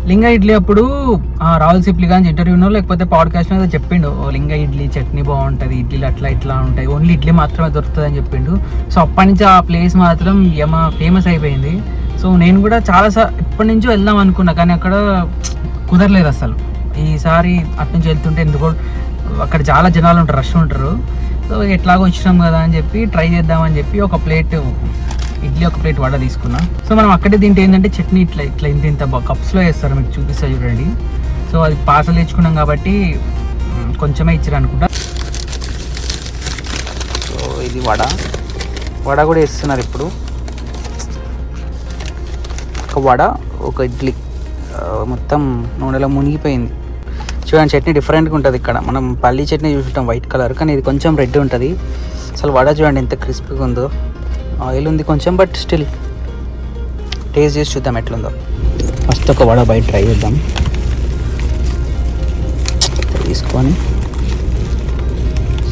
లింగా ఇడ్లీ అప్పుడు రాహుల్ సిప్లి గాంజ్ ఇంటర్వ్యూనో లేకపోతే పాడ్కాస్ట్ మీద చెప్పిండు లింగా ఇడ్లీ చట్నీ బాగుంటుంది, ఇడ్లీలు అట్లా ఇట్లా ఉంటాయి, ఓన్లీ ఇడ్లీ మాత్రమే దొరుకుతుంది అని చెప్పిండు. సో అప్పటి నుంచి ఆ ప్లేస్ మాత్రం ఫేమస్ అయిపోయింది. సో నేను కూడా ఇప్పటి నుంచో వెళ్దాం అనుకున్నా, కానీ అక్కడ కుదరలేదు అసలు. ఈసారి అటు నుంచి వెళ్తుంటే ఎందుకో అక్కడ చాలా జనాలు ఉంటారు, రష్ ఉంటారు. సో ఎట్లాగో వచ్చినాం కదా అని చెప్పి ట్రై చేద్దామని చెప్పి ఒక ప్లేట్ ఇడ్లీ ఒక ప్లేట్ వడ తీసుకున్నా. సో మనం అక్కడే తింటే ఏంటంటే చట్నీ ఇట్లా ఇట్లా ఇంత కప్స్లో వేస్తారు, మీకు చూపిస్తా చూడండి. సో అది పార్సల్ తెచ్చుకున్నాం కాబట్టి కొంచెమే ఇచ్చారు అనుకుంటా. సో ఇది వడ కూడా వేస్తున్నారు ఇప్పుడు. ఒక వడ ఒక ఇడ్లీ మొత్తం నూనెలో మునిగిపోయింది. చూడండి చట్నీ డిఫరెంట్గా ఉంటుంది. ఇక్కడ మనం పల్లీ చట్నీ చూసుకుంటాం వైట్ కలర్, కానీ ఇది కొంచెం రెడ్ ఉంటుంది. అసలు వడ చూడండి ఎంత క్రిస్పీగా ఉందో. ఆయిల్ ఉంది కొంచెం, బట్ స్టిల్ టేస్ట్ చేసి చూద్దాం ఎట్లుందో. ఫస్ట్ ఒక వడ బయట ట్రై చేద్దాం. తీసుకొని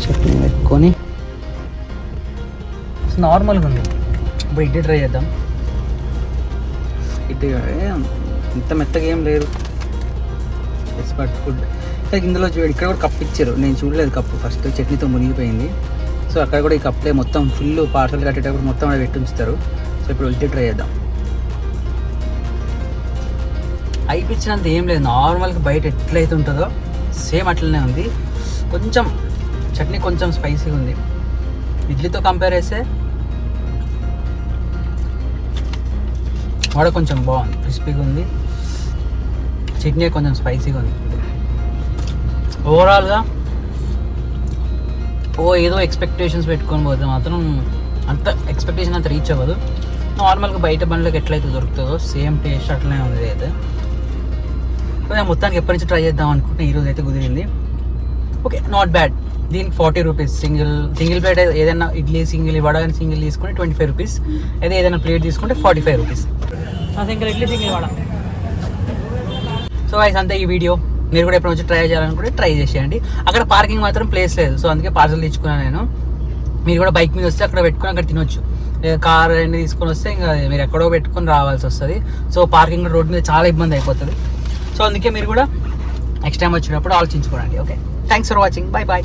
చట్నీ పెట్టుకొని నార్మల్గా ఉంది. ఇప్పుడు ఇడ్లీ ట్రై చేద్దాం. ఇడ్లీ ఇంత మెత్తగా ఏం లేదు, ఎక్స్పర్ట్ ఫుడ్. ఇందులో చూడండి ఇక్కడ కూడా కప్ ఇచ్చారు, నేను చూడలేదు కప్పు. ఫస్ట్ చట్నీతో మునిగిపోయింది. సో అక్కడ కూడా ఈ కప్లే మొత్తం ఫుల్ పార్సల్ కట్టేటప్పుడు మొత్తం అక్కడ పెట్టి ఉంచుతారు. సో ఇప్పుడు ఇడ్లీ ట్రై చేద్దాం. అయిపించినంత ఏం లేదు, నార్మల్గా బయట ఎట్లయితే ఉంటుందో సేమ్ అట్లనే ఉంది. కొంచెం చట్నీ కొంచెం స్పైసీగా ఉంది. ఇడ్లీతో కంపేర్ చేస్తే వడ కొంచెం బాగుంది, క్రిస్పీగా ఉంది. చట్నీ కొంచెం స్పైసీగా ఉంది. ఓవరాల్గా ఏదో ఎక్స్పెక్టేషన్స్ పెట్టుకొని పోతే మాత్రం అంత ఎక్స్పెక్టేషన్ అంత రీచ్ అవ్వదు. నార్మల్గా బయట బండ్లకు ఎట్లయితే దొరుకుతుందో సేమ్ టేస్ట్ అట్లనే ఉంది. అయితే నేను మొత్తానికి ఎప్పటి నుంచి ట్రై చేద్దాం అనుకుంటే ఈరోజు అయితే కుదిరింది. Okay, not bad. దీనికి 40 రూపీస్ సింగిల్ ప్లేట్. ఏదైనా ఇడ్లీ సింగిల్, వడ కానీ సింగిల్ తీసుకుంటే 25 రూపీస్. అయితే ఏదైనా ప్లేట్ తీసుకుంటే 45 rupees. Single idli single vada. So guys అంతే ఈ వీడియో. మీరు కూడా ఎప్పుడు వచ్చి ట్రై చేయాలనుకుంటే ట్రై చేసేయండి. అక్కడ పార్కింగ్ మాత్రం ప్లేస్ లేదు, సో అందుకే పార్సల్ తెచ్చుకున్నాను నేను. మీరు కూడా బైక్ మీద వస్తే అక్కడ పెట్టుకుని అక్కడ తినొచ్చు. లేదా కార్ అన్నీ తీసుకొని వస్తే ఇంకా మీరు ఎక్కడో పెట్టుకొని రావాల్సి వస్తుంది. సో పార్కింగ్ రోడ్ మీద చాలా ఇబ్బంది అయిపోతుంది. సో అందుకే మీరు కూడా నెక్స్ట్ టైం వచ్చినప్పుడు ఆలోచించుకోండి. Okay, thanks for watching. Bye bye.